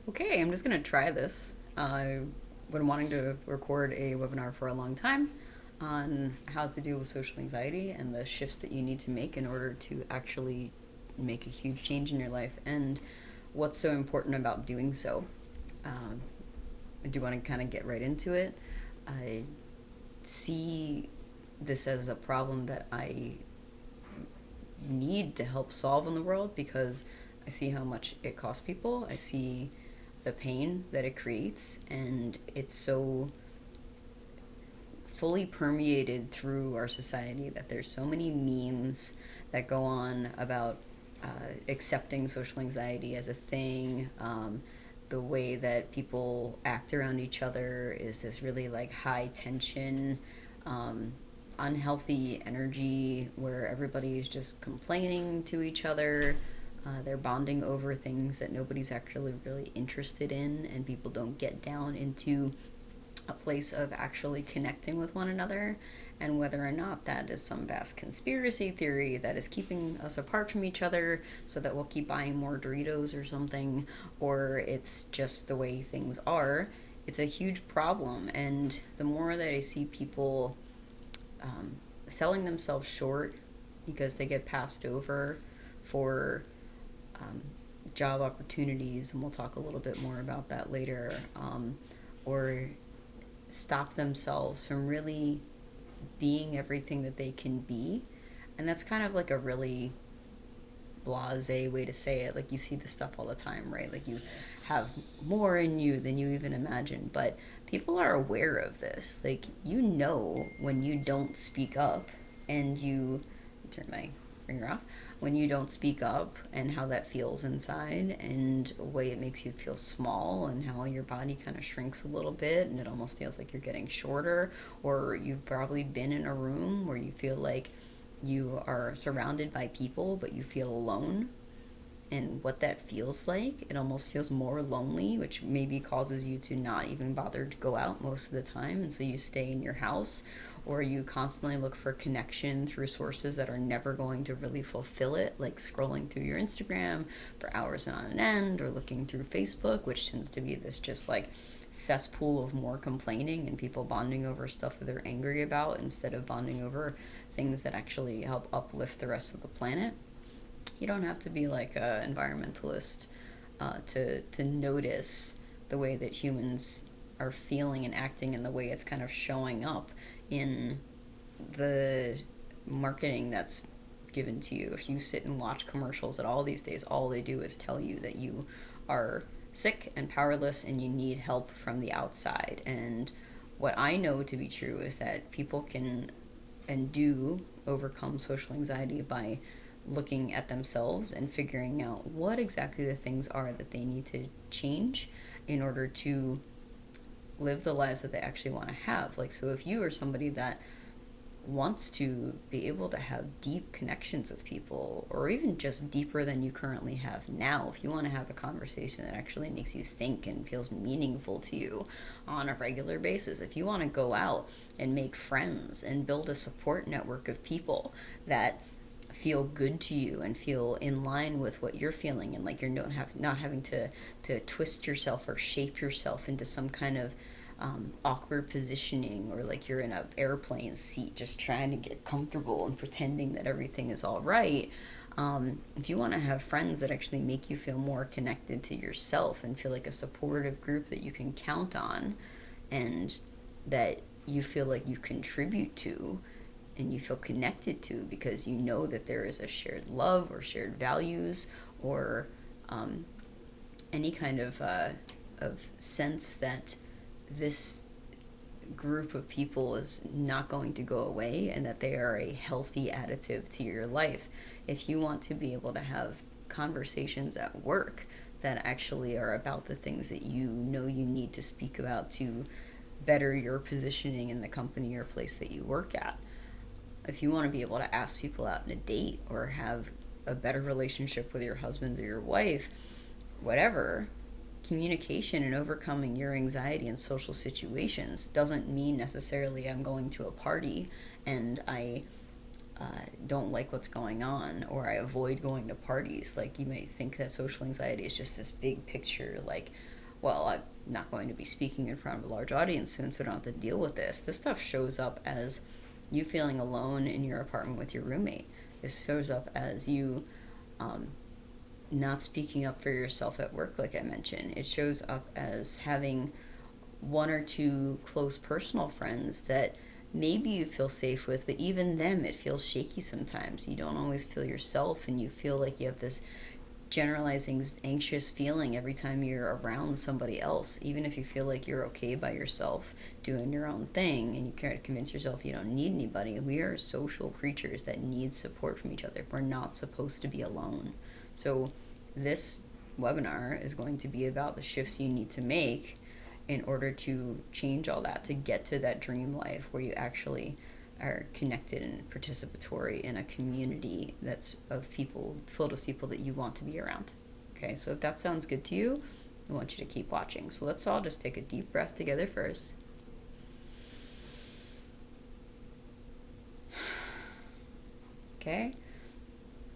Okay, I'm just going to try this. I've been wanting to record a webinar for a long time on how to deal with social anxiety and the shifts that you need to make in order to actually make a huge change in your life and what's so important about doing so. Um, I do want to kind of get right into it. I see this as a problem that I need to help solve in the world because I see how much it costs people. I see the pain that it creates, and it's so fully permeated through our society that there's so many memes that go on about accepting social anxiety as a thing. The way that people act around each other is this really like high tension, um, unhealthy energy where everybody's just complaining to each other. They're bonding over things that nobody's actually really interested in, and people don't get down into a place of actually connecting with one another, and whether or not that is some vast conspiracy theory that is keeping us apart from each other so that we'll keep buying more Doritos or something, or it's just the way things are. It's a huge problem, and the more that I see people um, selling themselves short because they get passed over for um, job opportunities, and we'll talk a little bit more about that later, or stop themselves from really being everything that they can be. And that's kind of like a really blase way to say it. Like, you see this stuff all the time, right? Like, you have more in you than you even imagine. But people are aware of this. Like, you know when you don't speak up, and you turn my ringer off, when you don't speak up, and how that feels inside, and the way it makes you feel small, and how your body kind of shrinks a little bit, and it almost feels like you're getting shorter. Or you've probably been in a room where you feel like you are surrounded by people but you feel alone, and what that feels like. It almost feels more lonely, which maybe causes you to not even bother to go out most of the time, and so you stay in your house, or you constantly look for connection through sources that are never going to really fulfill it, like scrolling through your Instagram for hours on end, or looking through Facebook, which tends to be this just like cesspool of more complaining and people bonding over stuff that they're angry about instead of bonding over things that actually help uplift the rest of the planet. You don't have to be like an environmentalist to notice the way that humans are feeling and acting, and the way it's kind of showing up in the marketing that's given to you. If you sit and watch commercials at all these days, all they do is tell you that you are sick and powerless and you need help from the outside. And what I know to be true is that people can and do overcome social anxiety by looking at themselves and figuring out what exactly the things are that they need to change in order to live the lives that they actually want to have. Like, so if you are somebody that wants to be able to have deep connections with people, or even just deeper than you currently have now, if you want to have a conversation that actually makes you think and feels meaningful to you on a regular basis, if you want to go out and make friends and build a support network of people that feel good to you and feel in line with what you're feeling, and like you're not having to twist yourself or shape yourself into some kind of awkward positioning, or like you're in an airplane seat just trying to get comfortable and pretending that everything is all right. If you want to have friends that actually make you feel more connected to yourself and feel like a supportive group that you can count on, and that you feel like you contribute to, and you feel connected to, because you know that there is a shared love or shared values, or um, any kind of sense that this group of people is not going to go away, and that they are a healthy additive to your life. If you want to be able to have conversations at work that actually are about the things that you know you need to speak about to better your positioning in the company or place that you work at, if you want to be able to ask people out on a date, or have a better relationship with your husband or your wife, whatever, communication and overcoming your anxiety in social situations doesn't mean necessarily I'm going to a party and I don't like what's going on, or I avoid going to parties. Like, you may think that social anxiety is just this big picture, like well, I'm not going to be speaking in front of a large audience soon, so I don't have to deal with this. This stuff shows up as you feeling alone in your apartment with your roommate. This shows up as you not speaking up for yourself at work, like I mentioned. It shows up as having one or two close personal friends that maybe you feel safe with, but even them, it feels shaky sometimes. You don't always feel yourself, and you feel like you have this generalizing anxious feeling every time you're around somebody else, even if you feel like you're okay by yourself doing your own thing and you can't convince yourself you don't need anybody. We are social creatures that need support from each other. We're not supposed to be alone. So this webinar is going to be about the shifts you need to make in order to change all that, to get to that dream life where you actually are connected and participatory in a community that's of people, filled with people that you want to be around. Okay, so if that sounds good to you, I want you to keep watching. So let's all just take a deep breath together first. Okay,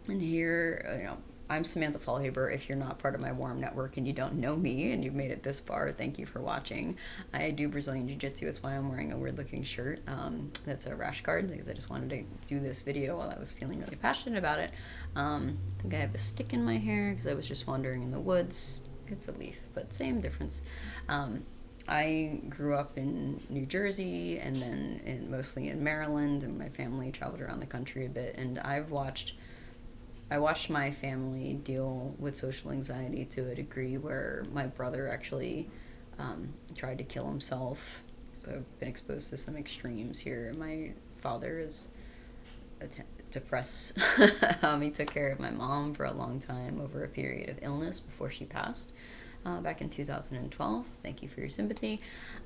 and here, I'm Samantha Fallhaber. If you're not part of my Warm Network and you don't know me and you've made it this far, thank you for watching. I do Brazilian Jiu-Jitsu. That's why I'm wearing a weird-looking shirt. That's a rash guard because I just wanted to do this video while I was feeling really passionate about it. I think I have a stick in my hair because I was just wandering in the woods. It's a leaf, but same difference. I grew up in New Jersey and then mostly in Maryland, and my family traveled around the country a bit, and I watched my family deal with social anxiety to a degree where my brother actually tried to kill himself. So I've been exposed to some extremes here. My father is depressed. He took care of my mom for a long time over a period of illness before she passed back in 2012. Thank you for your sympathy.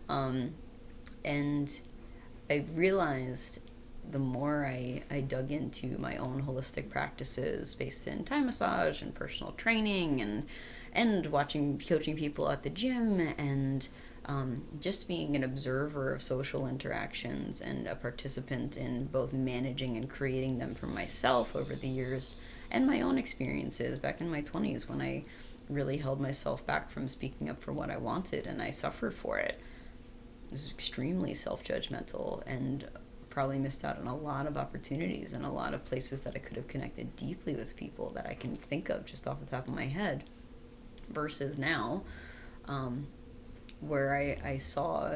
And I realized the more I dug into my own holistic practices based in Thai massage and personal training and coaching people at the gym and just being an observer of social interactions and a participant in both managing and creating them for myself over the years, and my own experiences back in my 20s when I really held myself back from speaking up for what I wanted, and I suffered for it. It was extremely self-judgmental and probably missed out on a lot of opportunities and a lot of places that I could have connected deeply with people that I can think of just off the top of my head, versus now where I saw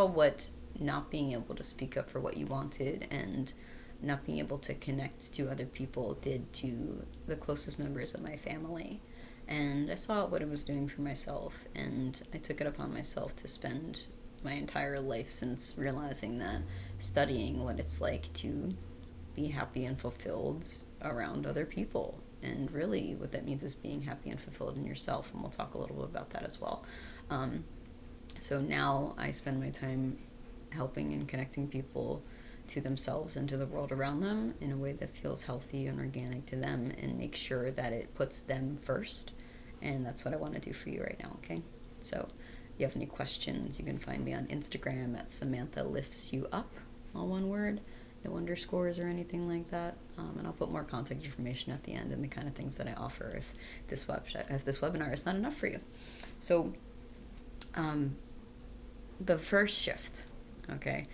what not being able to speak up for what you wanted and not being able to connect to other people did to the closest members of my family. And I saw what it was doing for myself, and I took it upon myself to spend my entire life since realizing that, studying what it's like to be happy and fulfilled around other people. And really what that means is being happy and fulfilled in yourself, and we'll talk a little bit about that as well. So now I spend my time helping and connecting people to themselves and to the world around them in a way that feels healthy and organic to them, and make sure that it puts them first. And that's what I want to do for you right now, okay? So if you have any questions, you can find me on Instagram at Samantha Lifts You Up, all one word, no underscores or anything like that. And I'll put more contact information at the end and the kind of things that I offer if this webinar is not enough for you. So the first shift, okay?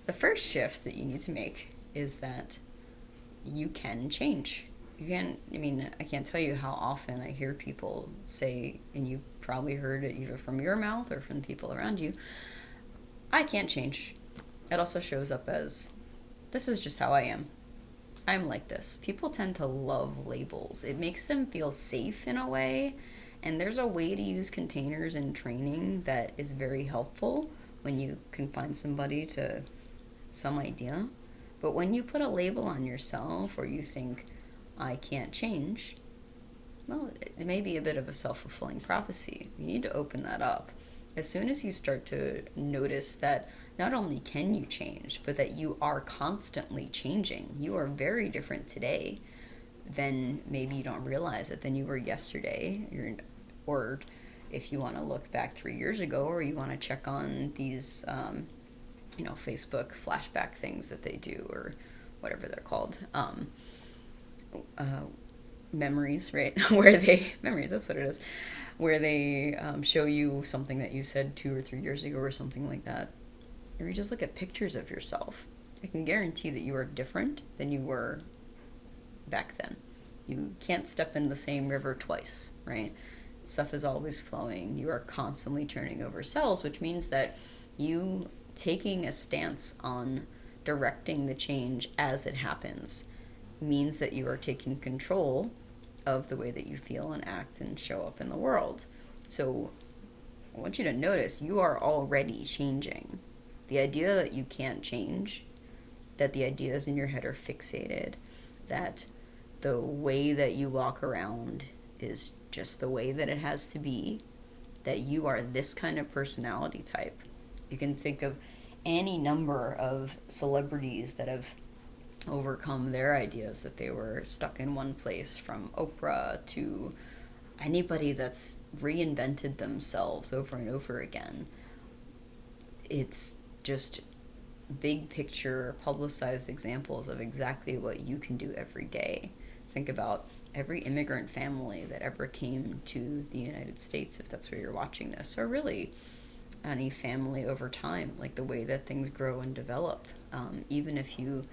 The first shift that you need to make is that you can change. I can't tell you how often I hear people say, and you've probably heard it either from your mouth or from people around you, I can't change. It also shows up as, this is just how I am. I'm like this. People tend to love labels. It makes them feel safe in a way, and there's a way to use containers in training that is very helpful when you confine somebody to some idea. But when you put a label on yourself, or you think, I can't change, well, it may be a bit of a self-fulfilling prophecy. You need to open that up. As soon as you start to notice that not only can you change, but that you are constantly changing. You are very different today than maybe you don't realize it than you were yesterday. Or if you want to look back 3 years ago, or you want to check on these Facebook flashback things that they do, or whatever they're called. memories, right? Memories, that's what it is, where they show you something that you said 2 or 3 years ago or something like that. Or you just look at pictures of yourself. I can guarantee that you are different than you were back then. You can't step in the same river twice, right? Stuff is always flowing. You are constantly turning over cells, which means that you taking a stance on directing the change as it happens means that you are taking control of the way that you feel and act and show up in the world. So I want you to notice you are already changing. The idea that you can't change, that the ideas in your head are fixated, that the way that you walk around is just the way that it has to be, that you are this kind of personality type. You can think of any number of celebrities that have overcome their ideas that they were stuck in one place, from Oprah to anybody that's reinvented themselves over and over again. It's just big picture, publicized examples of exactly what you can do every day. Think about every immigrant family that ever came to the United States, if that's where you're watching this, or really any family over time, like the way that things grow and develop. Even if you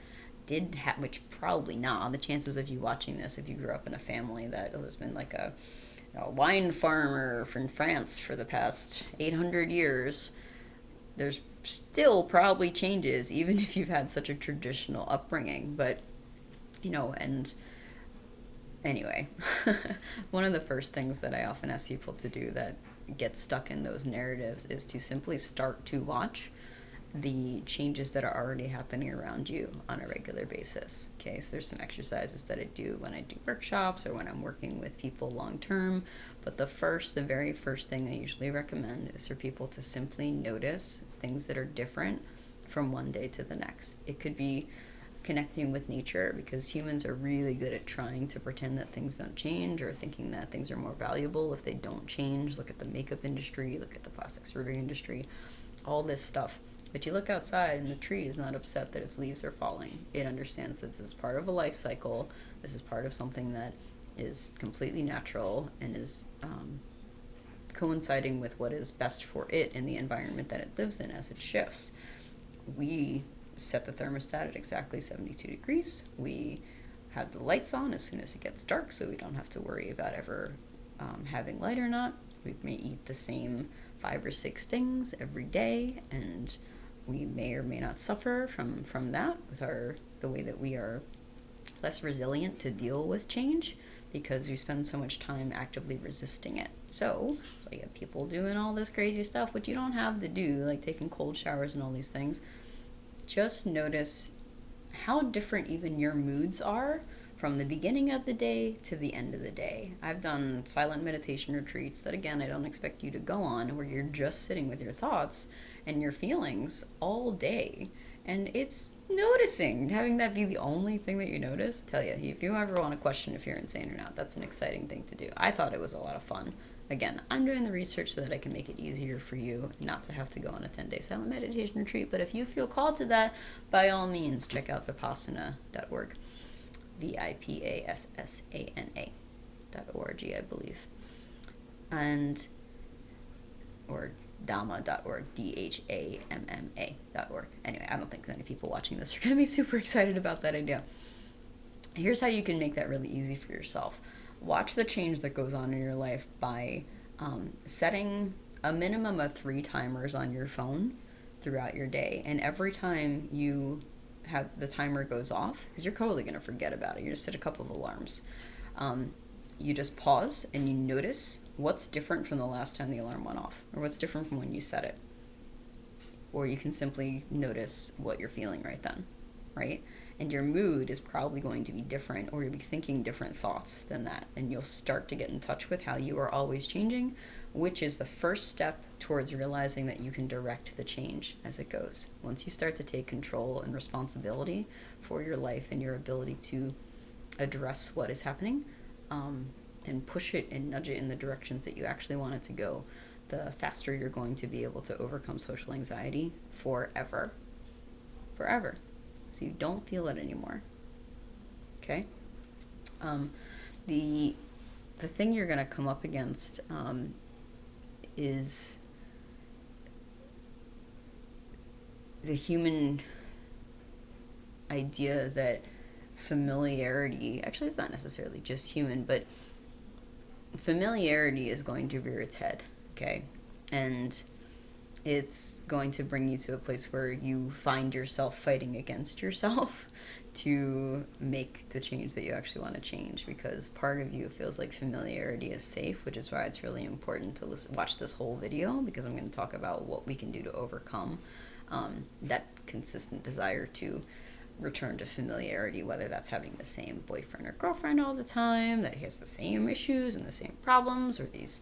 did have, which probably not, the chances of you watching this, if you grew up in a family that has been like a wine farmer from France for the past 800 years, there's still probably changes, even if you've had such a traditional upbringing. But, and anyway, one of the first things that I often ask people to do that get stuck in those narratives is to simply start to watch the changes that are already happening around you on a regular basis. Okay, so there's some exercises that I do when I do workshops or when I'm working with people long term. But the very first thing I usually recommend is for people to simply notice things that are different from one day to the next. It could be connecting with nature, because humans are really good at trying to pretend that things don't change, or thinking that things are more valuable if they don't change. Look at the makeup industry, look at the plastic surgery industry, all this stuff. But you look outside and the tree is not upset that its leaves are falling. It understands that this is part of a life cycle. This is part of something that is completely natural and is coinciding with what is best for it in the environment that it lives in as it shifts. We set the thermostat at exactly 72 degrees. We have the lights on as soon as it gets dark, so we don't have to worry about ever having light or not. We may eat the same 5 or 6 things every day, and we may or may not suffer from that with the way that we are less resilient to deal with change, because we spend so much time actively resisting it. So you have people doing all this crazy stuff, which you don't have to do, like taking cold showers and all these things. Just notice how different even your moods are from the beginning of the day to the end of the day. I've done silent meditation retreats that, again, I don't expect you to go on, where you're just sitting with your thoughts and your feelings all day. And it's noticing, having that be the only thing that you notice. Tell you, if you ever want to question if you're insane or not, that's an exciting thing to do. I thought it was a lot of fun. Again, I'm doing the research so that I can make it easier for you not to have to go on a 10-day silent meditation retreat. But if you feel called to that, by all means, check out vipassana.org. vipassana.org, I believe. Or dhamma.org, dhamma.org. Anyway, I don't think many people watching this are going to be super excited about that idea. Here's how you can make that really easy for yourself. Watch the change that goes on in your life by setting a minimum of 3 timers on your phone throughout your day. And every time you have the timer goes off, because you're totally going to forget about it, you just set a couple of alarms. You just pause and you notice what's different from the last time the alarm went off, or what's different from when you set it. Or you can simply notice what you're feeling right then, right? And your mood is probably going to be different, or you'll be thinking different thoughts than that. And you'll start to get in touch with how you are always changing, which is the first step towards realizing that you can direct the change as it goes. Once you start to take control and responsibility for your life and your ability to address what is happening, and push it and nudge it in the directions that you actually want it to go, the faster you're going to be able to overcome social anxiety forever. So you don't feel it anymore. Okay? the the thing you're going to come up against is the human idea that familiarity, actually it's not necessarily just human, but familiarity is going to rear its head, okay? And it's going to bring you to a place where you find yourself fighting against yourself to make the change that you actually want to change, because part of you feels like familiarity is safe, which is why it's really important to watch this whole video, because I'm going to talk about what we can do to overcome that consistent desire to return to familiarity, whether that's having the same boyfriend or girlfriend all the time that has the same issues and the same problems, or these,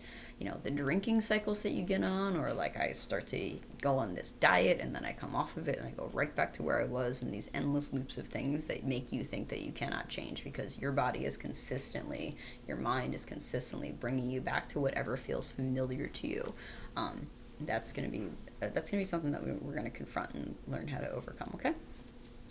the drinking cycles that you get on, or like I start to go on this diet and then I come off of it and I go right back to where I was, and these endless loops of things that make you think that you cannot change because your body is consistently, your mind is consistently bringing you back to whatever feels familiar to you. That's gonna be something that we're gonna confront and learn how to overcome. Okay.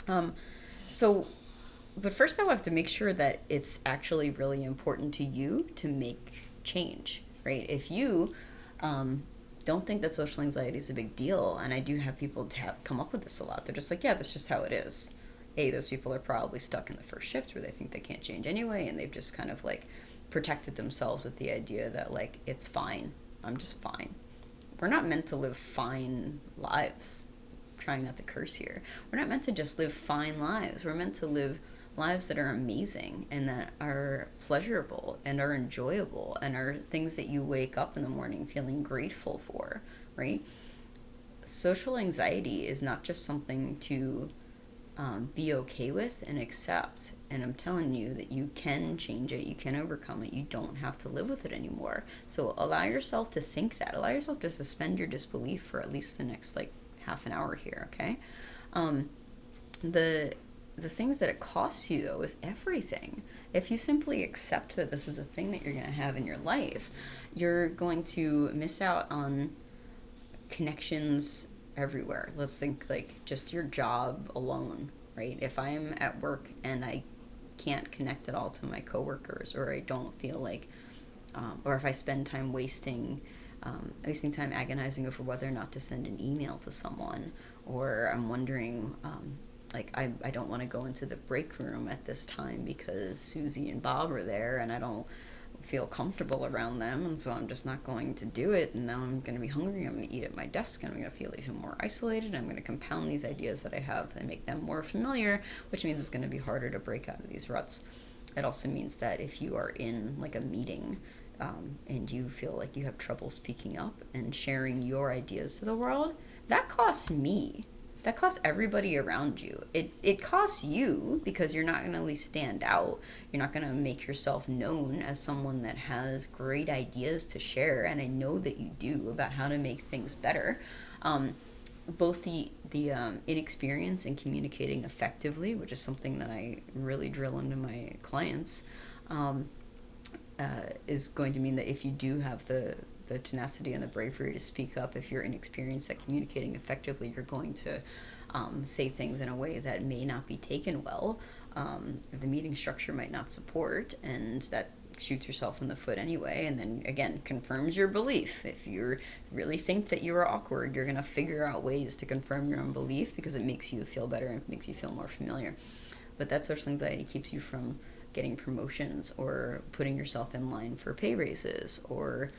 But first I have to make sure that it's actually really important to you to make change, right? If you don't think that social anxiety is a big deal, and I do have people come up with this a lot, they're just like, yeah, that's just how it is. Those people are probably stuck in the first shift where they think they can't change anyway, and they've just kind of like protected themselves with the idea that like, it's fine, I'm just fine. We're not meant to live fine lives. Trying not to curse here. We're not meant to just live fine lives. We're meant to live lives that are amazing and that are pleasurable and are enjoyable and are things that you wake up in the morning feeling grateful for, right? Social anxiety is not just something to be okay with and accept. And I'm telling you that you can change it, you can overcome it, you don't have to live with it anymore. So allow yourself to think that. Allow yourself to suspend your disbelief for at least the next half an hour here, okay? The things that it costs you, though, is everything. If you simply accept that this is a thing that you're going to have in your life, you're going to miss out on connections everywhere. Let's think just your job alone, right? If I'm at work and I can't connect at all to my coworkers, or I don't feel like, or if I spend time wasting time agonizing over whether or not to send an email to someone, or I'm wondering, I don't want to go into the break room at this time because Susie and Bob are there and I don't feel comfortable around them, and so I'm just not going to do it, and now I'm going to be hungry, I'm going to eat at my desk, and I'm going to feel even more isolated. I'm going to compound these ideas that I have and make them more familiar, which means it's going to be harder to break out of these ruts. It also means that if you are in a meeting and you feel like you have trouble speaking up and sharing your ideas to the world, that costs me. That costs everybody around you. It costs you because you're not going to at least stand out. You're not going to make yourself known as someone that has great ideas to share, and I know that you do, about how to make things better. Both the inexperience in communicating effectively, which is something that I really drill into my clients, is going to mean that if you do have the tenacity and the bravery to speak up, if you're inexperienced at communicating effectively, you're going to say things in a way that may not be taken well. The meeting structure might not support, and that shoots yourself in the foot anyway, and then again confirms your belief. If you really think that you are awkward, you're going to figure out ways to confirm your own belief because it makes you feel better and makes you feel more familiar. But that social anxiety keeps you from getting promotions or putting yourself in line for pay raises, or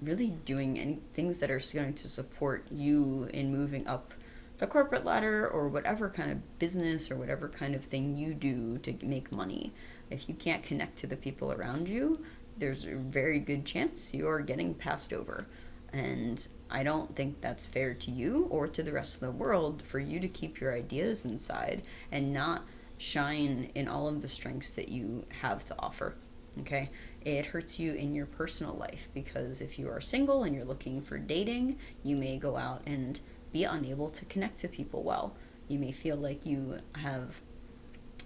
really doing any things that are going to support you in moving up the corporate ladder, or whatever kind of business or whatever kind of thing you do to make money. If you can't connect to the people around you, there's a very good chance you are getting passed over. And I don't think that's fair to you or to the rest of the world for you to keep your ideas inside and not shine in all of the strengths that you have to offer. Okay? It hurts you in your personal life, because if you are single and you're looking for dating, you may go out and be unable to connect to people well. You may feel like you have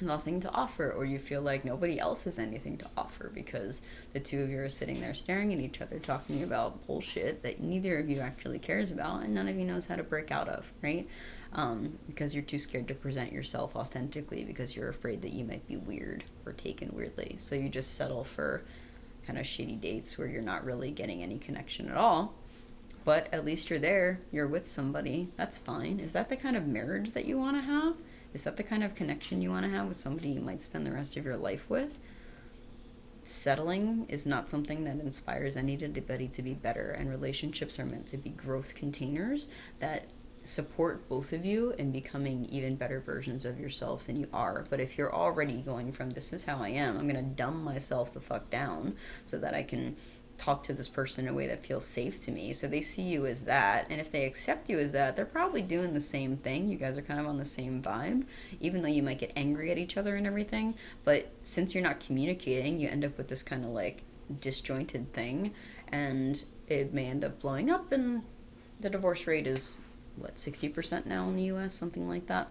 nothing to offer, or you feel like nobody else has anything to offer because the two of you are sitting there staring at each other talking about bullshit that neither of you actually cares about and none of you knows how to break out of, right? because you're too scared to present yourself authentically because you're afraid that you might be weird or taken weirdly. So you just settle for kind of shitty dates where you're not really getting any connection at all. But at least you're there, you're with somebody. That's fine. Is that the kind of marriage that you want to have? Is that the kind of connection you want to have with somebody you might spend the rest of your life with? Settling is not something that inspires anybody to be better, and relationships are meant to be growth containers that support both of you in becoming even better versions of yourselves than you are. But if you're already going from this is how I am, I'm going to dumb myself the fuck down so that I can talk to this person in a way that feels safe to me, so they see you as that, and if they accept you as that, they're probably doing the same thing. You guys are kind of on the same vibe, even though you might get angry at each other and everything. But since you're not communicating, you end up with this kind of like disjointed thing, and it may end up blowing up, and the divorce rate is what, 60% now in the US, something like that.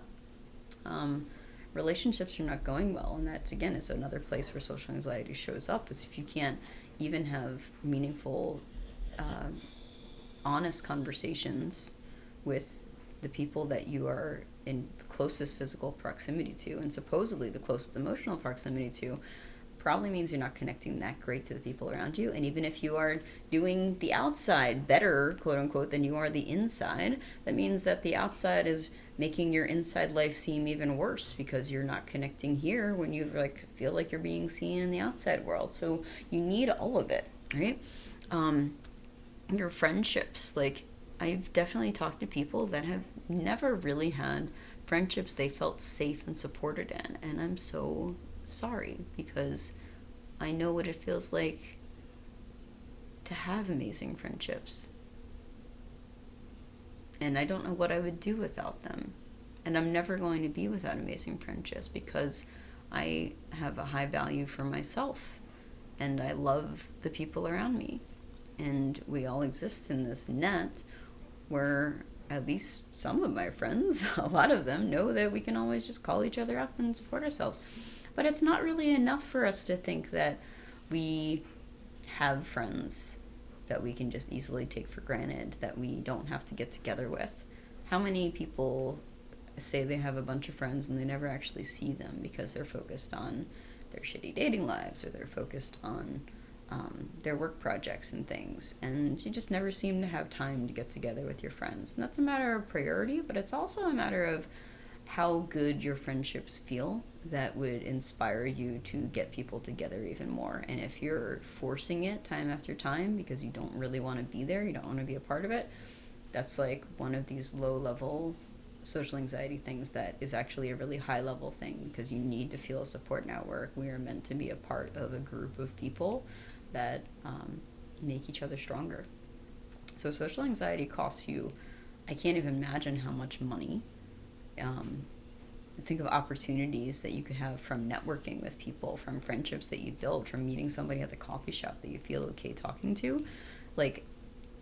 Relationships are not going well, and that's, again, is another place where social anxiety shows up, is if you can't even have meaningful, honest conversations with the people that you are in closest physical proximity to, and supposedly the closest emotional proximity to, probably means you're not connecting that great to the people around you. And even if you are doing the outside better, quote unquote, than you are the inside, that means that the outside is making your inside life seem even worse because you're not connecting here when you like feel like you're being seen in the outside world. So you need all of it, right? Your friendships, like, I've definitely talked to people that have never really had friendships they felt safe and supported in, and I'm so sorry, because I know what it feels like to have amazing friendships, and I don't know what I would do without them, and I'm never going to be without amazing friendships because I have a high value for myself and I love the people around me, and we all exist in this net where at least some of my friends, a lot of them, know that we can always just call each other up and support ourselves. But it's not really enough for us to think that we have friends that we can just easily take for granted, that we don't have to get together with. How many people say they have a bunch of friends and they never actually see them because they're focused on their shitty dating lives, or they're focused on their work projects and things, and you just never seem to have time to get together with your friends. And that's a matter of priority, but it's also a matter of how good your friendships feel that would inspire you to get people together even more. And if you're forcing it time after time because you don't really want to be there, you don't want to be a part of it, that's like one of these low-level social anxiety things that is actually a really high-level thing, because you need to feel a support network. We are meant to be a part of a group of people that make each other stronger. So social anxiety costs you, I can't even imagine how much money. Think of opportunities that you could have from networking with people, from friendships that you build, from meeting somebody at the coffee shop that you feel okay talking to. Like,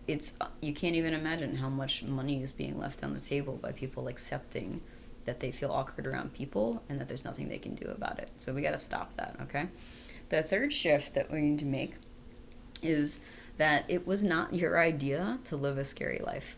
it's, you can't even imagine how much money is being left on the table by people accepting that they feel awkward around people and that there's nothing they can do about it. So we got to stop that, okay? The third shift that we need to make is that it was not your idea to live a scary life.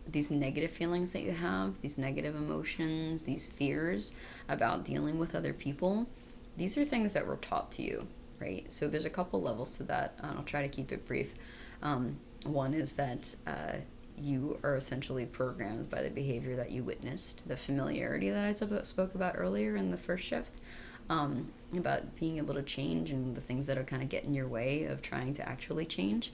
These negative feelings that you have, these negative emotions, these fears about dealing with other people, these are things that were taught to you, right? So there's a couple levels to that. I'll try to keep it brief. One is that you are essentially programmed by the behavior that you witnessed, the familiarity that I spoke about earlier in the first shift, about being able to change and the things that are kind of get in your way of trying to actually change.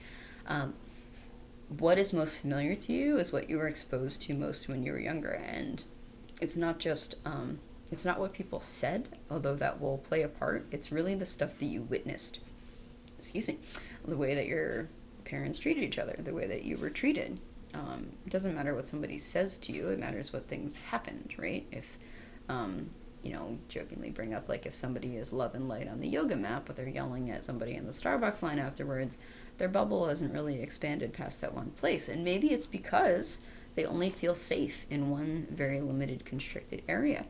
What is most familiar to you is what you were exposed to most when you were younger, and it's not just it's not what people said, although that will play a part. It's really the stuff that you witnessed. Excuse me. The way that your parents treated each other, the way that you were treated. It doesn't matter what somebody says to you, it matters what things happened, right? If jokingly bring up, like, if somebody is love and light on the yoga mat, but they're yelling at somebody in the Starbucks line afterwards, their bubble hasn't really expanded past that one place. And maybe it's because they only feel safe in one very limited, constricted area.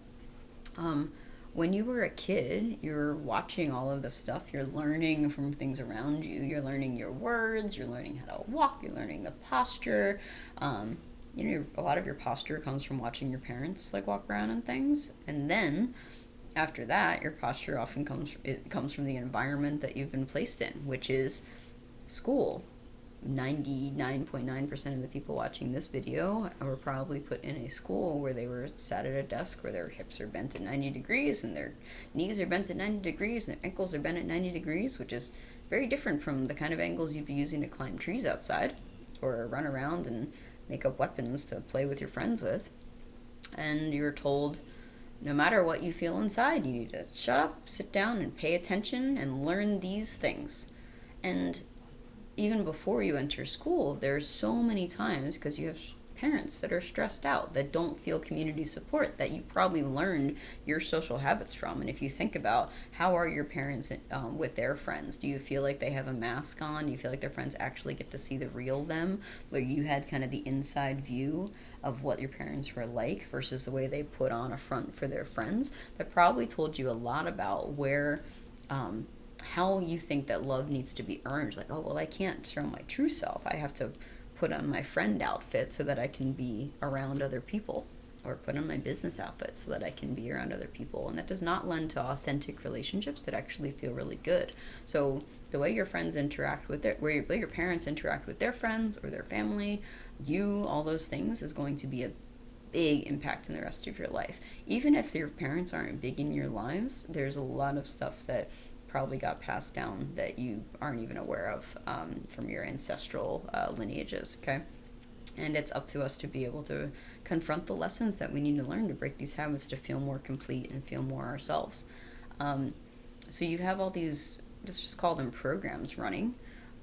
When you were a kid, you're watching all of this stuff, you're learning from things around you, you're learning your words, you're learning how to walk, you're learning the posture, a lot of your posture comes from watching your parents like walk around and things, and then after that, your posture often comes from the environment that you've been placed in, which is school. 99.9% of the people watching this video were probably put in a school where they were sat at a desk where their hips are bent at 90 degrees and their knees are bent at 90 degrees and their ankles are bent at 90 degrees, which is very different from the kind of angles you'd be using to climb trees outside or run around and make up weapons to play with your friends with. And you're told, no matter what you feel inside, you need to shut up, sit down, and pay attention and learn these things. And even before you enter school, there's so many times, because you have parents that are stressed out, that don't feel community support, that you probably learned your social habits from. And if you think about, how are your parents with their friends? Do you feel like they have a mask on? Do you feel like their friends actually get to see the real them, where you had kind of the inside view of what your parents were like versus the way they put on a front for their friends? That probably told you a lot about where how you think that love needs to be earned. Like, oh, well, I can't show my true self. I have to put on my friend outfit so that I can be around other people, or put on my business outfit so that I can be around other people. And that does not lend to authentic relationships that actually feel really good. So the way your friends interact with way your parents interact with their friends or their family, all those things is going to be a big impact in the rest of your life. Even if your parents aren't big in your lives, there's a lot of stuff that probably got passed down that you aren't even aware of from your ancestral lineages, okay? And it's up to us to be able to confront the lessons that we need to learn to break these habits to feel more complete and feel more ourselves. So you have all these, let's just call them programs running.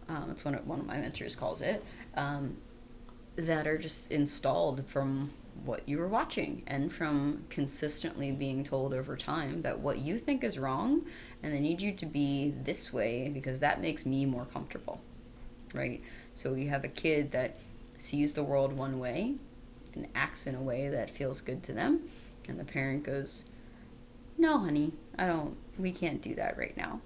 That's one of my mentors calls it, that are just installed from what you were watching and from consistently being told over time that what you think is wrong and they need you to be this way because that makes me more comfortable, right? So you have a kid that sees the world one way and acts in a way that feels good to them, and the parent goes, no, honey, we can't do that right now.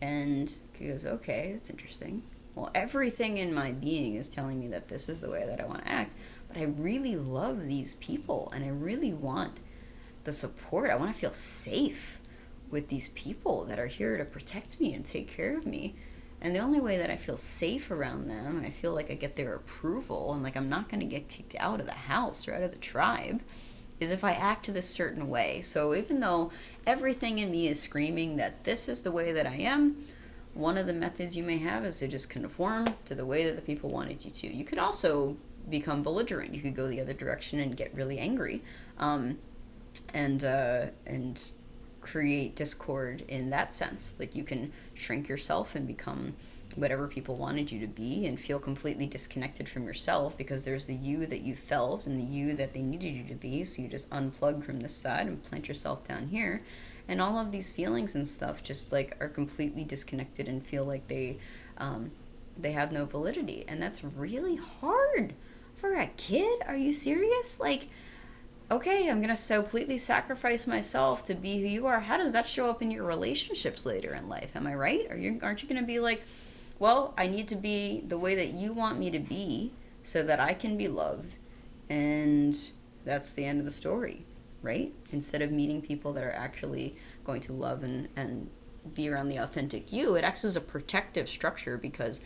And he goes, okay, that's interesting. Well, everything in my being is telling me that this is the way that I want to act, but I really love these people and I really want the support. I want to feel safe with these people that are here to protect me and take care of me. And the only way that I feel safe around them and I feel like I get their approval and like I'm not going to get kicked out of the house or out of the tribe is if I act this certain way. So even though everything in me is screaming that this is the way that I am, one of the methods you may have is to just conform to the way that the people wanted you to. You could also become belligerent. You could go the other direction and get really angry, and create discord in that sense. Like you can shrink yourself and become whatever people wanted you to be and feel completely disconnected from yourself because there's the you that you felt and the you that they needed you to be. So you just unplug from this side and plant yourself down here. And all of these feelings and stuff just like are completely disconnected and feel like they have no validity. And that's really hard for a kid. Are you serious? Like, okay, I'm going to so completely sacrifice myself to be who you are. How does that show up in your relationships later in life? Am I right? Aren't you going to be like, well, I need to be the way that you want me to be so that I can be loved. And that's the end of the story, right? Instead of meeting people that are actually going to love and be around the authentic you, it acts as a protective structure because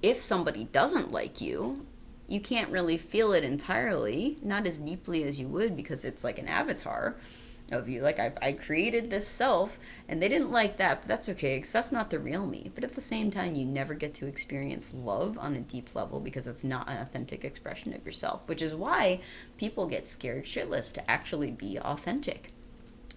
if somebody doesn't like you, you can't really feel it entirely, not as deeply as you would because it's like an avatar of you. Like I created this self and they didn't like that, but that's okay because that's not the real me. But at the same time, you never get to experience love on a deep level because it's not an authentic expression of yourself, which is why people get scared shitless to actually be authentic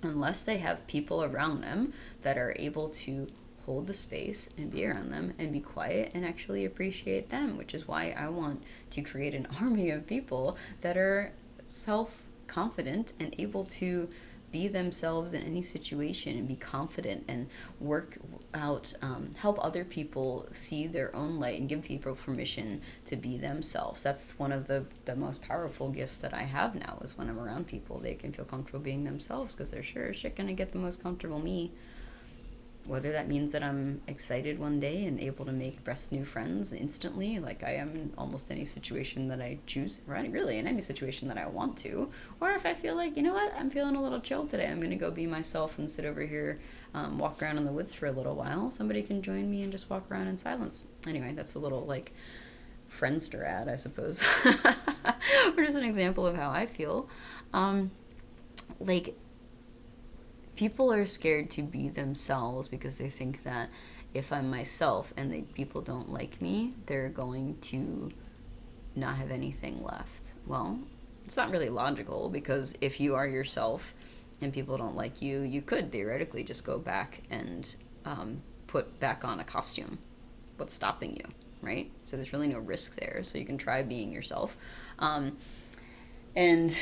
unless they have people around them that are able to hold the space and be around them and be quiet and actually appreciate them, which is why I want to create an army of people that are self-confident and able to be themselves in any situation and be confident and work out, help other people see their own light and give people permission to be themselves. That's one of the most powerful gifts that I have now is when I'm around people, they can feel comfortable being themselves because they're sure as shit gonna get the most comfortable me. Whether that means that I'm excited one day and able to make best new friends instantly, like I am in almost any situation that I choose, right? Really, in any situation that I want to. Or if I feel like, you know what, I'm feeling a little chill today, I'm going to go be myself and sit over here, walk around in the woods for a little while. Somebody can join me and just walk around in silence. Anyway, that's a little like Friendster ad, I suppose. Or just an example of how I feel. Like, people are scared to be themselves because they think that if I'm myself and people don't like me, they're going to not have anything left. Well, it's not really logical, because if you are yourself and people don't like you, you could theoretically just go back and put back on a costume. What's stopping you, right? So there's really no risk there. So you can try being yourself. And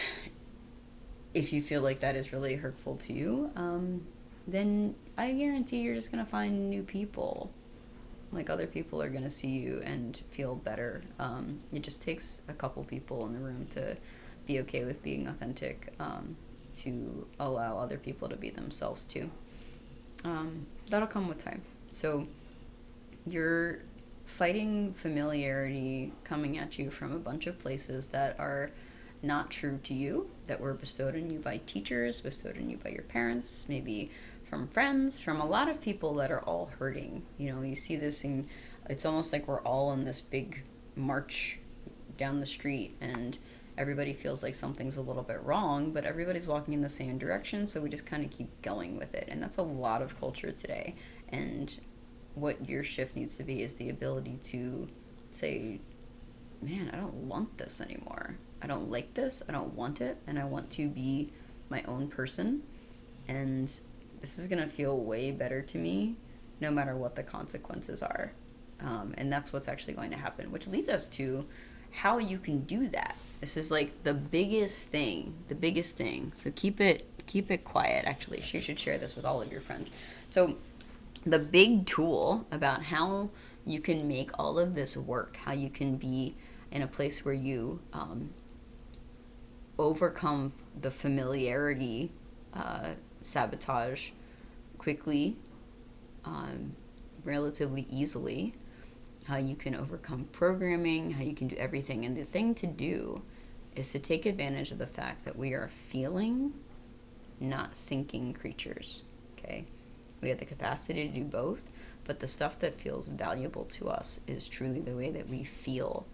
if you feel like that is really hurtful to you, then I guarantee you're just going to find new people. Like, other people are going to see you and feel better. It just takes a couple people in the room to be okay with being authentic, to allow other people to be themselves too. That'll come with time. So you're fighting familiarity coming at you from a bunch of places that are not true to you, that were bestowed on you by teachers, bestowed on you by your parents, maybe from friends, from a lot of people that are all hurting. You know, you see this in, it's almost like we're all in this big march down the street, and everybody feels like something's a little bit wrong, but everybody's walking in the same direction, so we just kind of keep going with it. And that's a lot of culture today. And what your shift needs to be is the ability to say, man, I don't want this anymore. I don't like this. I don't want it. And I want to be my own person. And this is going to feel way better to me no matter what the consequences are. And that's what's actually going to happen, which leads us to how you can do that. This is like the biggest thing. So keep it quiet. Actually, you should share this with all of your friends. So the big tool about how you can make all of this work, how you can be in a place where you overcome the familiarity sabotage quickly, relatively easily, how you can overcome programming, how you can do everything. And the thing to do is to take advantage of the fact that we are feeling, not thinking creatures, okay? We have the capacity to do both, but the stuff that feels valuable to us is truly the way that we feel.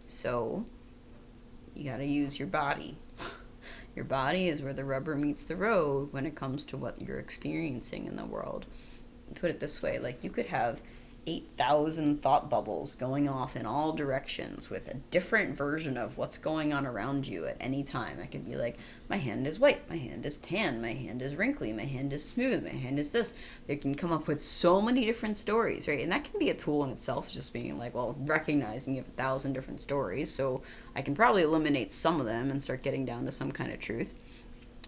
So you got to use your body. Your body is where the rubber meets the road when it comes to what you're experiencing in the world. Put it this way, like, you could have 8,000 thought bubbles going off in all directions with a different version of what's going on around you at any time. I could be like, my hand is white, my hand is tan, my hand is wrinkly, my hand is smooth, my hand is this. They can come up with so many different stories, right? And that can be a tool in itself, just being like, well, recognizing you have 1,000 different stories, so I can probably eliminate some of them and start getting down to some kind of truth.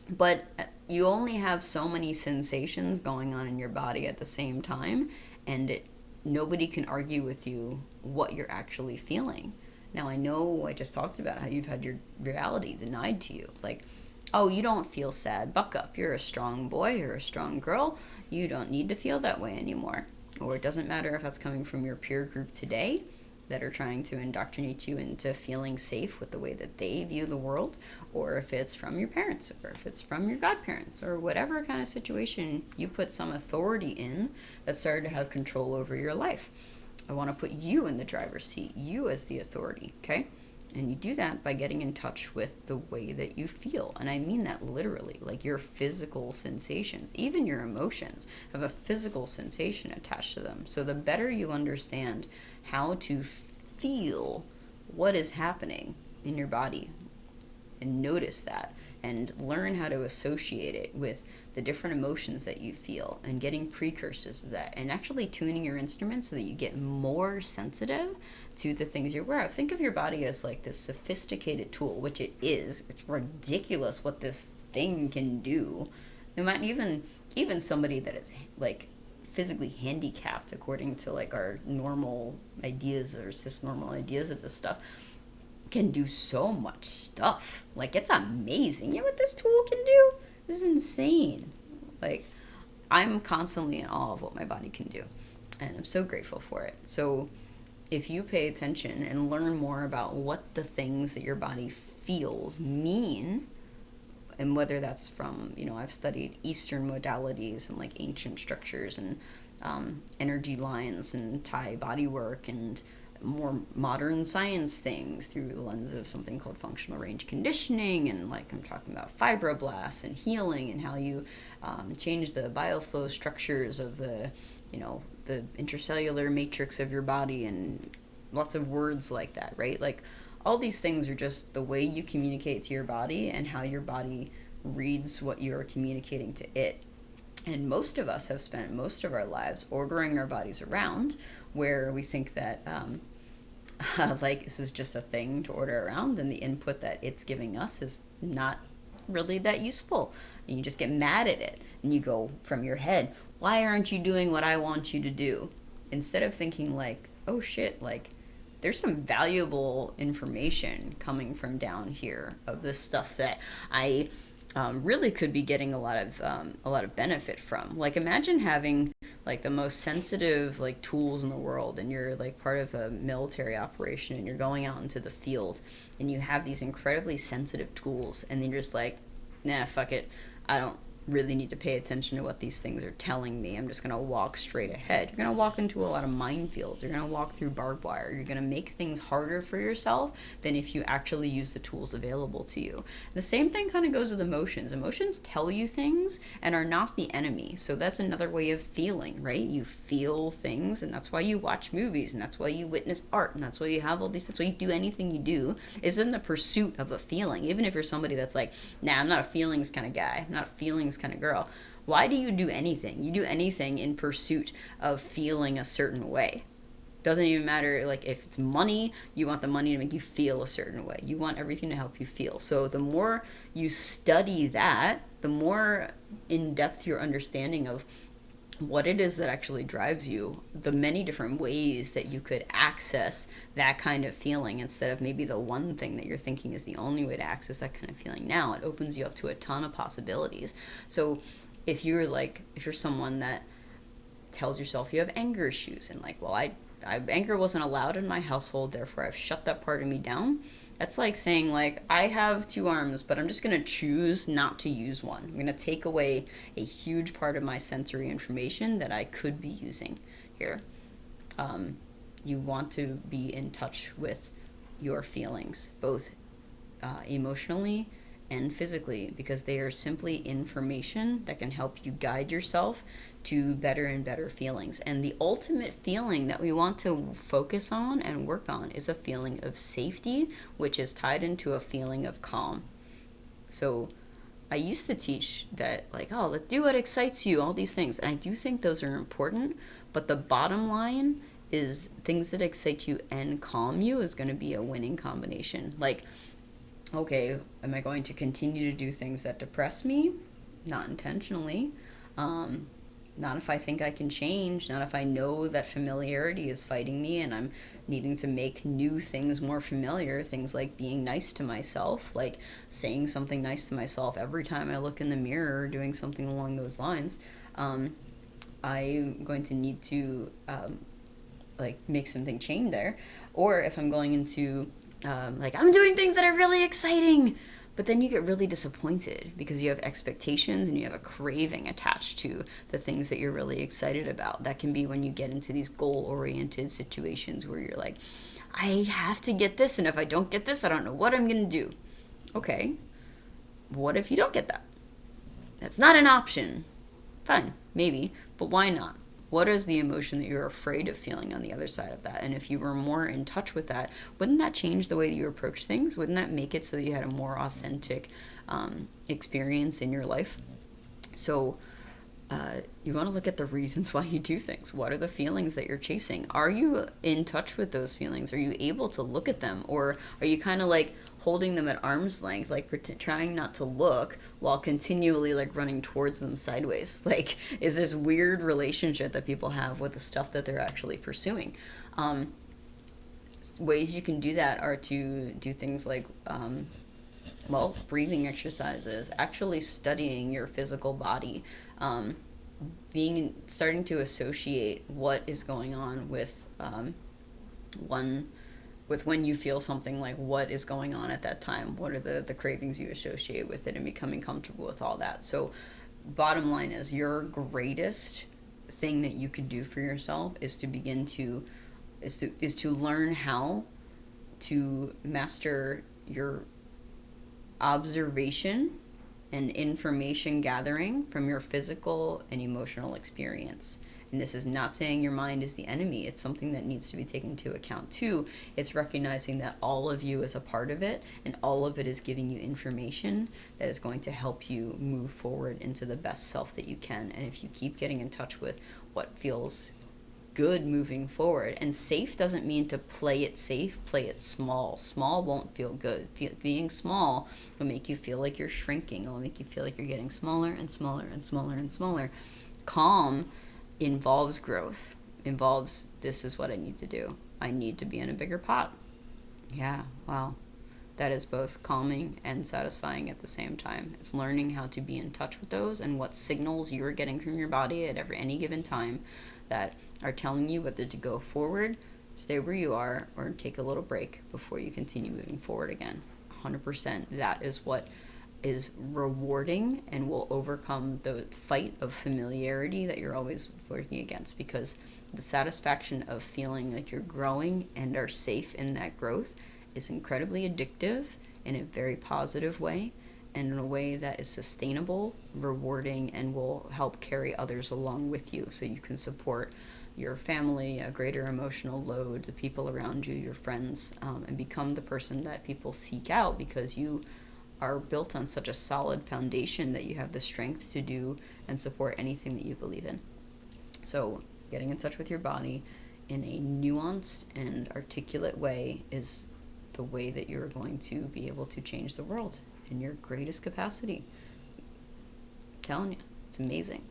But you only have so many sensations going on in your body at the same time, and nobody can argue with you what you're actually feeling. Now, I know I just talked about how you've had your reality denied to you. Like, oh, you don't feel sad, buck up. You're a strong boy, you're a strong girl. You don't need to feel that way anymore. Or it doesn't matter if that's coming from your peer group today that are trying to indoctrinate you into feeling safe with the way that they view the world, or if it's from your parents, or if it's from your godparents, or whatever kind of situation you put some authority in that started to have control over your life. I want to put you in the driver's seat, you as the authority, okay? And you do that by getting in touch with the way that you feel. And I mean that literally, like your physical sensations, even your emotions have a physical sensation attached to them. So the better you understand how to feel what is happening in your body and notice that and learn how to associate it with the different emotions that you feel and getting precursors of that and actually tuning your instrument so that you get more sensitive to the things you're aware of. Think of your body as like this sophisticated tool, which it is. It's ridiculous what this thing can do. No matter even somebody that is like physically handicapped according to like our normal ideas or cis-normal ideas of this stuff can do so much stuff. Like, it's amazing. You know what this tool can do? This is insane. Like, I'm constantly in awe of what my body can do, and I'm so grateful for it. So if you pay attention and learn more about what the things that your body feels mean, and whether that's from, I've studied Eastern modalities and like ancient structures and energy lines and Thai body work and more modern science things through the lens of something called functional range conditioning, and like I'm talking about fibroblasts and healing and how you change the bioflow structures of the intercellular matrix of your body, and lots of words like that, right? Like all these things are just the way you communicate to your body and how your body reads what you're communicating to it. And most of us have spent most of our lives ordering our bodies around, where we think that like this is just a thing to order around, and the input that it's giving us is not really that useful. And you just get mad at it, and you go from your head, why aren't you doing what I want you to do? Instead of thinking like, oh shit, like there's some valuable information coming from down here of this stuff that I really could be getting a lot of benefit from. Like imagine having like the most sensitive like tools in the world, and you're like part of a military operation, and you're going out into the field, and you have these incredibly sensitive tools, and then you're just like, nah, fuck it, I don't really need to pay attention to what these things are telling me. I'm just going to walk straight ahead. You're going to walk into a lot of minefields. You're going to walk through barbed wire. You're going to make things harder for yourself than if you actually use the tools available to you. The same thing kind of goes with emotions. Emotions tell you things and are not the enemy. So that's another way of feeling, right? You feel things, and that's why you watch movies, and that's why you witness art, and that's why you have all these, that's why you do anything you do is in the pursuit of a feeling. Even if you're somebody that's like, nah, I'm not a feelings kind of guy. I'm not a feelings kind of girl. Why do you do anything? You do anything in pursuit of feeling a certain way. Doesn't even matter, like if it's money, you want the money to make you feel a certain way. You want everything to help you feel. So the more you study that, the more in depth your understanding of what it is that actually drives you, the many different ways that you could access that kind of feeling, instead of maybe the one thing that you're thinking is the only way to access that kind of feeling. Now it opens you up to a ton of possibilities. So if you're someone that tells yourself you have anger issues, and like, well, I anger wasn't allowed in my household, therefore I've shut that part of me down. That's like saying, like, I have two arms, but I'm just going to choose not to use one. I'm going to take away a huge part of my sensory information that I could be using here. You want to be in touch with your feelings, both emotionally and physically, because they are simply information that can help you guide yourself to better and better feelings. And the ultimate feeling that we want to focus on and work on is a feeling of safety, which is tied into a feeling of calm. So I used to teach that, like, oh, let's do what excites you, all these things. And I do think those are important, but the bottom line is things that excite you and calm you is going to be a winning combination. Like, okay, am I going to continue to do things that depress me? Not intentionally. Not if I think I can change, not if I know that familiarity is fighting me and I'm needing to make new things more familiar, things like being nice to myself, like saying something nice to myself every time I look in the mirror, or doing something along those lines. I'm going to need to like make something change there. Or if I'm going into like, I'm doing things that are really exciting, but then you get really disappointed because you have expectations and you have a craving attached to the things that you're really excited about. That can be when you get into these goal-oriented situations where you're like, I have to get this, and if I don't get this, I don't know what I'm going to do. Okay, what if you don't get that? That's not an option. Fine, maybe, but why not? What is the emotion that you're afraid of feeling on the other side of that? And if you were more in touch with that, wouldn't that change the way that you approach things? Wouldn't that make it so that you had a more authentic experience in your life? So you want to look at the reasons why you do things. What are the feelings that you're chasing? Are you in touch with those feelings? Are you able to look at them? Or are you kind of like holding them at arm's length, like trying not to look while continually like running towards them sideways? Like, is this weird relationship that people have with the stuff that they're actually pursuing? Ways you can do that are to do things like breathing exercises, actually studying your physical body. starting to associate what is going on with one with when you feel something, like what is going on at that time, what are the cravings you associate with it, and becoming comfortable with all that. So bottom line is, your greatest thing that you could do for yourself is to begin to is to learn how to master your observation and information gathering from your physical and emotional experience. And this is not saying your mind is the enemy. It's something that needs to be taken into account too. It's recognizing that all of you is a part of it, and all of it is giving you information that is going to help you move forward into the best self that you can. And if you keep getting in touch with what feels good moving forward. And safe doesn't mean to play it safe, play it small. Small won't feel good. Being small will make you feel like you're shrinking. It will make you feel like you're getting smaller and smaller and smaller and smaller. Calm involves growth, involves, this is what I need to do. I need to be in a bigger pot. Yeah, wow. That is both calming and satisfying at the same time. It's learning how to be in touch with those and what signals you're getting from your body at any given time that are telling you whether to go forward, stay where you are, or take a little break before you continue moving forward again. 100%. That is what is rewarding and will overcome the fight of familiarity that you're always working against, because the satisfaction of feeling like you're growing and are safe in that growth is incredibly addictive in a very positive way, and in a way that is sustainable, rewarding, and will help carry others along with you, so you can support your family, a greater emotional load, the people around you, your friends, and become the person that people seek out, because you are built on such a solid foundation that you have the strength to do and support anything that you believe in. So getting in touch with your body in a nuanced and articulate way is the way that you're going to be able to change the world in your greatest capacity. I'm telling you, it's amazing.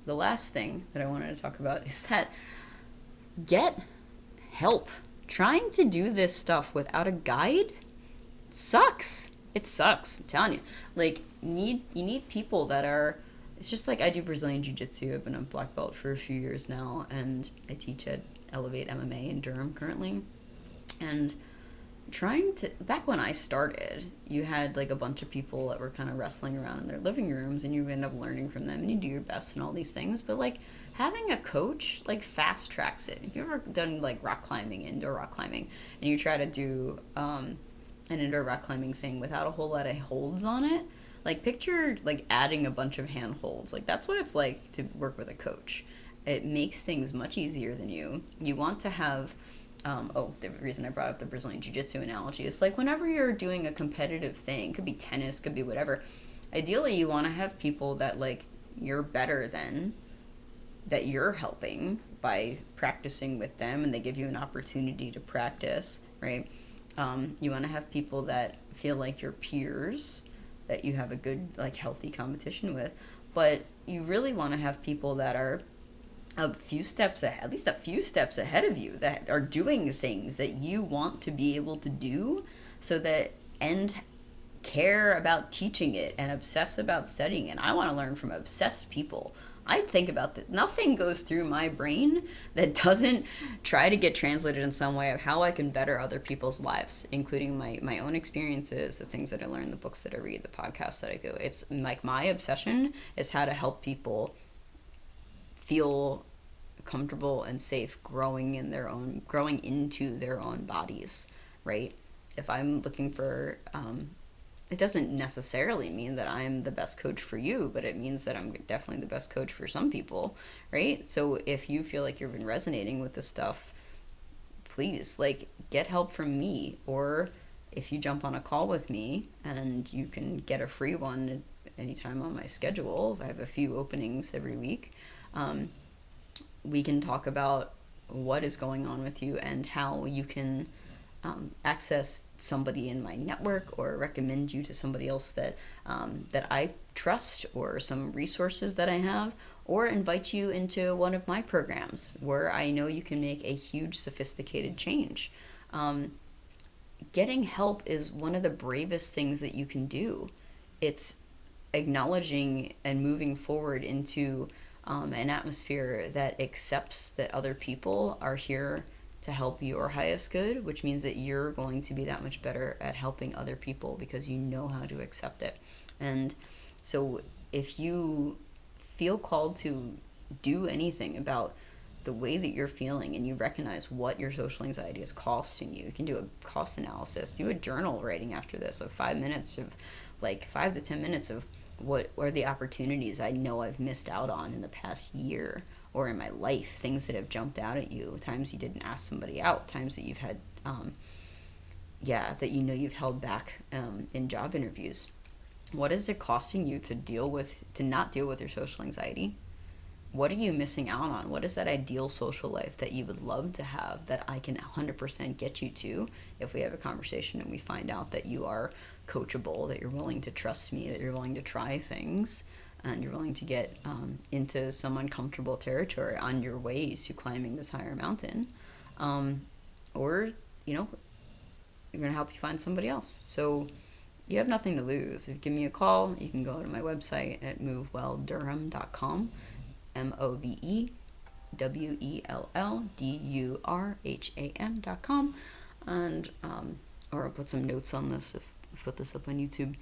The last thing that I wanted to talk about is that get help. Trying to do this stuff without a guide sucks. It sucks. I'm telling you. Like, you need people that are... It's just like I do Brazilian Jiu-Jitsu. I've been a black belt for a few years now, and I teach at Elevate MMA in Durham currently. And back when I started, you had like a bunch of people that were kind of wrestling around in their living rooms, and you end up learning from them, and you do your best and all these things. But like, having a coach like fast tracks it. If you've ever done like indoor rock climbing, and you try to do an indoor rock climbing thing without a whole lot of holds on it, like picture like adding a bunch of hand holds. Like, that's what it's like to work with a coach. It makes things much easier than you want to have. The reason I brought up the Brazilian Jiu-Jitsu analogy is like, whenever you're doing a competitive thing, could be tennis, could be whatever, ideally you want to have people that like you're better than, that you're helping by practicing with them, and they give you an opportunity to practice, right? You want to have people that feel like your peers, that you have a good, like, healthy competition with, but you really want to have people that are at least a few steps ahead of you, that are doing things that you want to be able to do, and care about teaching it and obsess about studying it. I want to learn from obsessed people. I think about that. Nothing goes through my brain that doesn't try to get translated in some way of how I can better other people's lives, including my own experiences, the things that I learn, the books that I read, the podcasts that I go. It's like, my obsession is how to help people feel comfortable and safe growing into their own bodies, right? If I'm looking for, it doesn't necessarily mean that I'm the best coach for you, but it means that I'm definitely the best coach for some people, right? So if you feel like you've been resonating with this stuff, please, like, get help from me, or if you jump on a call with me, and you can get a free one anytime on my schedule. I have a few openings every week. We can talk about what is going on with you and how you can access somebody in my network, or recommend you to somebody else that I trust, or some resources that I have, or invite you into one of my programs where I know you can make a huge, sophisticated change. Getting help is one of the bravest things that you can do. It's acknowledging and moving forward into an atmosphere that accepts that other people are here to help your highest good, which means that you're going to be that much better at helping other people because you know how to accept it. And so if you feel called to do anything about the way that you're feeling and you recognize what your social anxiety is costing you, you can do a cost analysis, do a journal writing after this of 5 minutes of, like 5 to 10 minutes of what are the opportunities I know I've missed out on in the past year or in my life, things that have jumped out at you, times you didn't ask somebody out, times that you've had, that you know you've held back in job interviews. What is it costing you to not deal with your social anxiety? What are you missing out on? What is that ideal social life that you would love to have that I can 100% get you to if we have a conversation and we find out that you are coachable, that you're willing to trust me, that you're willing to try things, and you're willing to get into some uncomfortable territory on your way to climbing this higher mountain. Or, you know, we're going to help you find somebody else. So you have nothing to lose. If you give me a call, you can go to my website at movewelldurham.com. MOVEWELLDURHAM.com, and or I'll put some notes on this if I put this up on YouTube.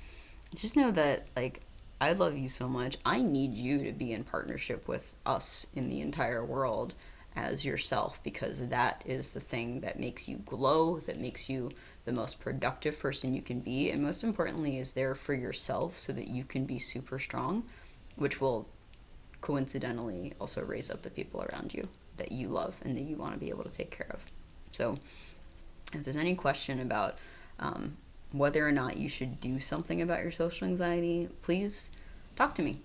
Just know that, like, I love you so much. I need you to be in partnership with us in the entire world as yourself, because that is the thing that makes you glow, that makes you the most productive person you can be, and most importantly is there for yourself so that you can be super strong, which will coincidentally also raise up the people around you that you love and that you want to be able to take care of. So if there's any question about whether or not you should do something about your social anxiety, please talk to me.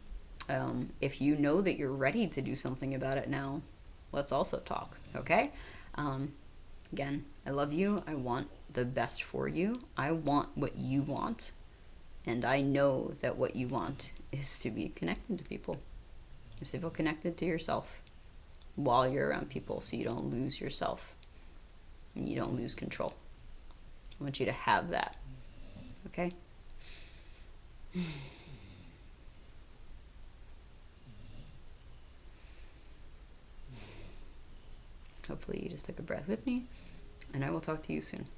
If you know that you're ready to do something about it now, let's also talk, okay? Again, I love you. I want the best for you. I want what you want. And I know that what you want is to be connected to people. Is to feel connected to yourself while you're around people so you don't lose yourself and you don't lose control. I want you to have that. Okay? Hopefully you just took a breath with me, and I will talk to you soon.